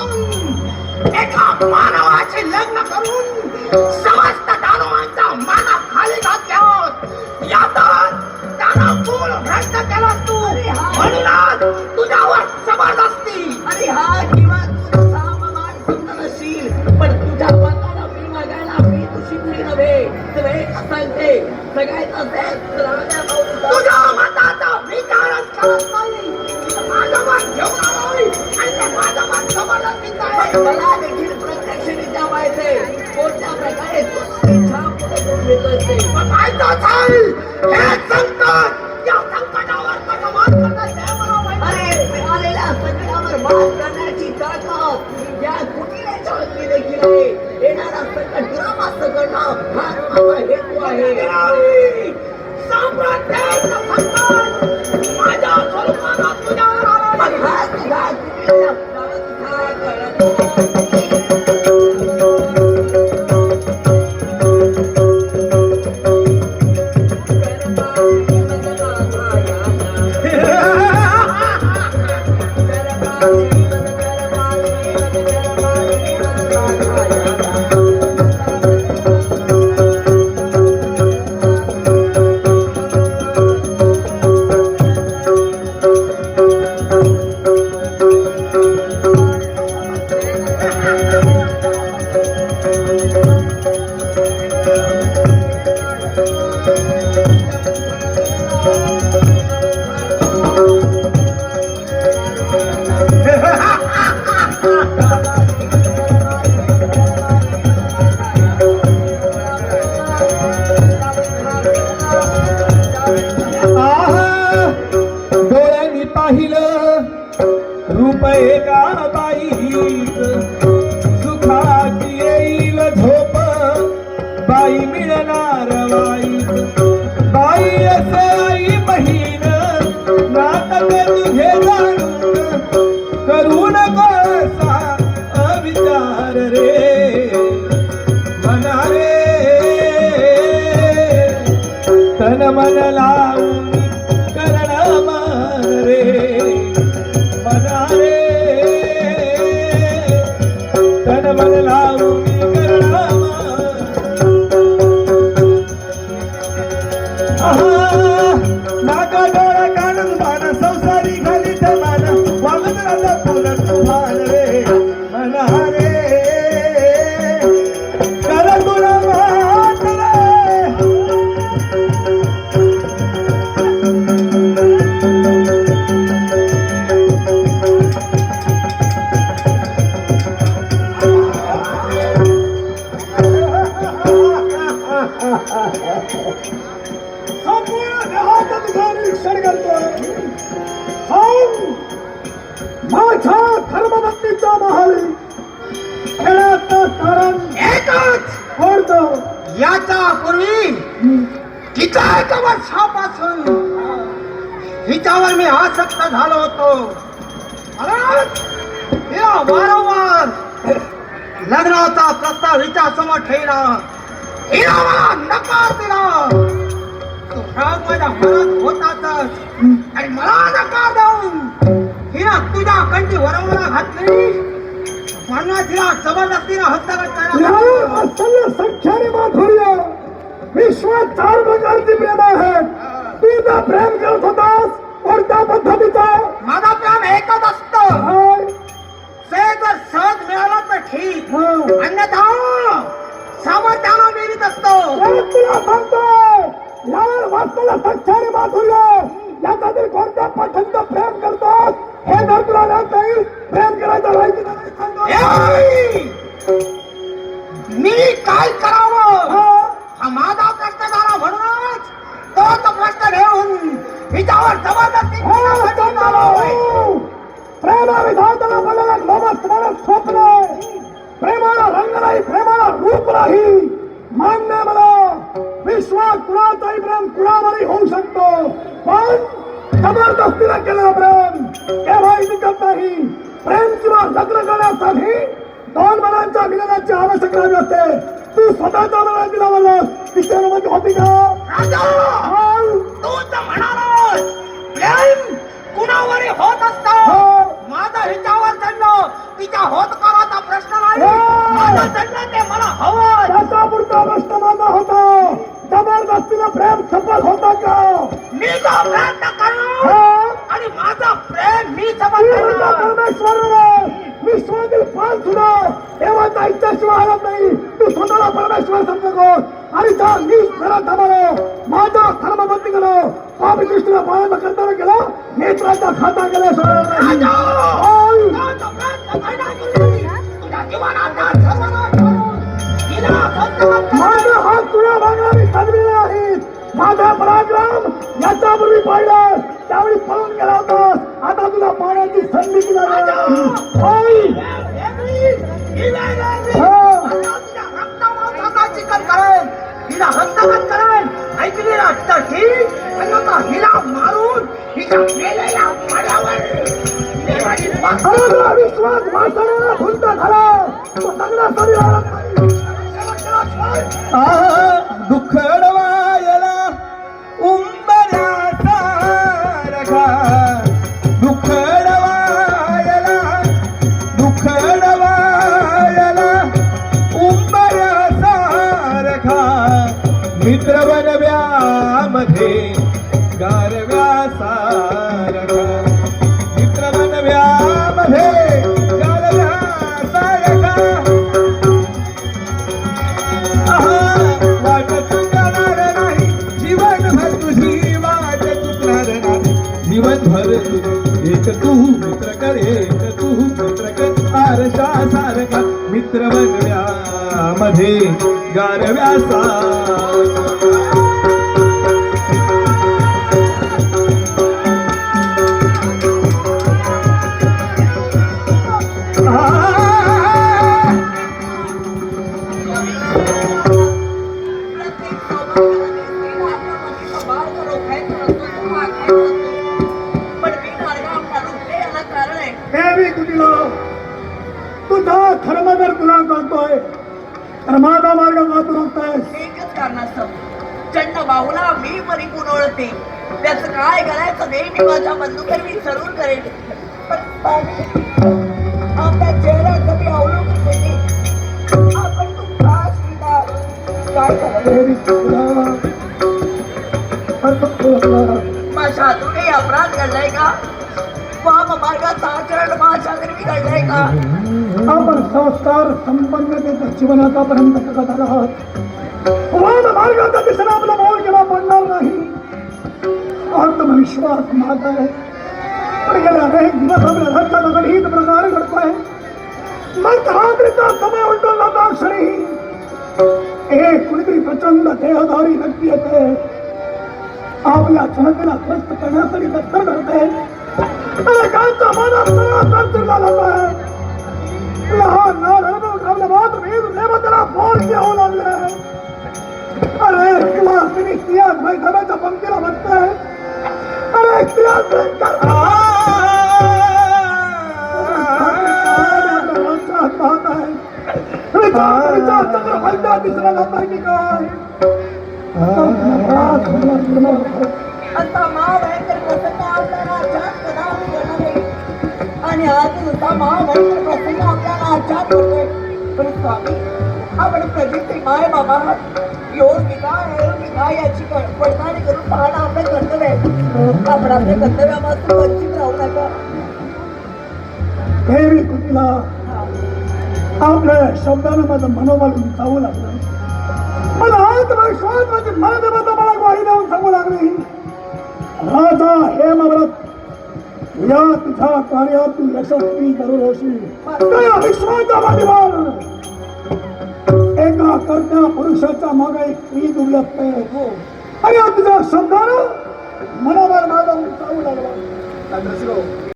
सोडून एका मानवाचे लग्न करून समस्त दानवांचा माना खाली घातल्यावर यातच त्याला फुल भ्रष्ट केला तू. म्हणूनच तुझ्यावर जबरदस्ती. अरे हा किंवा तू सामान समजत नसशील, पण तुझ्या मताला मी मागायला मी तुझी मुली नव्हे. तर एक सांगते, सगळ्यात असेल तर राजा भाऊ तुझ्या मताचा विचारच करत नाही. माझं मत घेऊन आलोय आणि ते माझं मत जबरदस्तीचं आहे. मला देखील प्रत्यक्ष विचारायचे कोणत्या प्रकारे तू इच्छा पूर्ण करून देतोय ते. बघायचंच आहे. हे संकट, या संकटावर कसं मात करतात ते मला माहिती आहे. अरे मिळालेल्या संकटावर मात करण्याची ताकद या कुटिलेच्या वरती देखील आहे. येणारा संकट ग्रामस्थ करणं हा माझा हेतू आहे. साम्राज्याचं संकट माझ्या स्वरूपात तुझ्यावर आलं. पण हा तुझा कुटिलेच्या प्राणघात करतो. रूप एका बाईत सुखाची येईल झोप, बाई मिळणार वाईत. बाई असे आई बहीण नाटक तुझे जाणून, करू नको असा अविचार रे मना रे. तन मन लावून करण मन रे मना रे. तन मन लावून करण नाका डोळा काढून मान संसारी घाली मान वागत राजा पुनः तुभान रे मना रे. कर तुला मात रे. संपूर्ण देहात तुझा निरीक्षण करतोय. माझ्या धर्मभक्तीचा महाली खेळाचं कारण एकच कोणतं? याच्या पूर्वी तिच्या एका वर्षापासून हिच्यावर मी आसक्त झालो होतो. तिला वारंवार लग्नाचा प्रस्ताव हिच्या समोर ठेवला. हिला मला नकार दिला. तो राग माझ्या मनात होताच आणि मला नकार देऊन हिला तुझ्या कंठी वरवला घातली. म्हणून तिला जबरदस्तीने हस्तगत करण्यात असल्या संख्याने माधुर्य विश्वात 4 प्रकारची प्रेम आहेत. तू त्या प्रेम करत होतास कोणत्या पद्धतीचा? माझा प्रेम एकच असतं. ते जर सहज मिळाला तर ठीक, अन्यथा सामर्थ्यानं मिळत असतो. तुला सांगतो यावर वास्तव्य संख्याने माधुर्य याच्यातील कोणत्या पद्धतीचं प्रेम करतोस हे जर तुला जात नाही प्रेम करायचं राहायचं नाही सांगतो. मी काय करावं हा माझा प्रश्न झाला. म्हणूनच तोच प्रश्न घेऊन हिच्यावर जबरदस्ती प्रेमा विधाताला बोलायला लोमस तुम्हाला स्वप्न. प्रेमाला रंग नाही, प्रेमाला रूप नाही. मान्य मला विश्वात कुणाचाही प्रेम कुणावरही होऊ शकतो, पण जबरदस्तीला केलेलं प्रेम केव्हाही टिकत नाही. प्रेम किंवा लग्न करण्यासाठी 2 मनांच्या मिलनाची आवश्यकता असते. तू स्वतःच्या मनात दिला म्हणलास ती अनुमती होती का? तू तर म्हणालास प्रेम कुणावरही होत असतं. माझं हिच्यावर चढलं तिच्या होत माझ्या इच्छाशिवाय हलत नाही. तू स्वतःला परमेश्वर समजतो आणि त्या नीच घरात थांबलो. माझ्या धर्मबंदी केलो, पापी दृष्टीला पायाचा कर्तव्य केलं, नेत्राचा खाता केला सोडणार नाही. माझे हात तुझ्या भागाने सजविले आहेत. माझा पराक्रम याच्यापूर्वी पाहिलं त्यावेळी पळून गेला होतास. आता तुला पाण्याची संधी हिला हस्तगत करेन, ऐकली राष्ट्र ठीक, आणि आता हिला मारून हिच्या मेलेल्या पाण्यावर विश्वास वासण्याला धुंद झाला. तो सगळा शरीराला दुःख डवायला उंबऱ्यासारखा, दुःख डवायला उंबऱ्यासारखा, मित्र बनव्यामध्ये गारव्यासारखा, मित्र बनव्यामध्ये गारव्यासारखा. वाट चुकणार नाही जीवनभर, तुझी वाट चुकणार नाही जीवनभर. तुझी एक तू मित्र कर, एक तू मित्र कर, आरशा सारखा, मित्र बनव्यामध्ये गारव्यासारखा. तुझा धर्म जर तुला कळतोय तर माझा मार्ग का तू रोखतोयस? एकच कारणास्तव चंड बाहुला मी परिपूर्ण ओळखते. त्याचं काय करायचं ते मी माझ्या बंधुकर मी जरूर करेन. पण स्वामी, आपल्या चेहऱ्याचं मी अवलंबून देते. आपण तू त्रास दिला. काय करायचं? माझ्या हातून काही अपराध घडलाय का? वाम मार्गाचा आचरण माझ्या घरी घडलाय का? आपण संस्कार संपन्नतेच्या जीवनापर्यंत जगत आहात. वाम मार्गाचा दिसणं आपला मोल केला पडणार नाही. आत्मविश्वास माझा आहे. पण गेल्या अनेक दिवस आपल्या घरचा हीच प्रकार घडतोय. मग रात्रीचा समय उलटून जाता क्षणी एक कुणीतरी प्रचंड देहधारी व्यक्ती येते. आपल्या जनतेला त्रस्त करण्यासाठी तत्पर करते. अनेकांच्या मनात तणाव चिरला जातोय. लहान लहान आपल्या मातृभूमीला त्याला फोन घ्यावं लागले. अरे किंवा स्त्रिया मैदानाच्या पंक्तीला बसताय. अरे स्त्रिया दिसला जाताय की काय? आता महाभयंकर प्रसंग आपल्याला अचाट कदापि येणार नाही. आणि आज नुसता महाभयंकर प्रसंग आपल्याला अचाट होतोय. पण स्वामी, आपण प्रजेचे माय बाबा योग विका याची पडताळणी करून पाहणं आपलं कर्तव्य आहे. आपण आपल्या कर्तव्यापासून वंचित राहू नका. देवी कुठला आपल्या शब्दानं माझं मनोबल उंचावू लागलं. मला आत्मविश्वास माझी मनदेवता मला ग्वाही देऊन सांगू लागली. राजा हेमव्रत, या तुझ्या कार्यात तू यशस्वी जरूर होशील. त्या विश्वाचा माध्यमात एका कर्त्या पुरुषाच्या मागे एक स्त्री उभी असते. आणि तुझ्या शब्दानं मनोबल माझं उंचावू लागलं.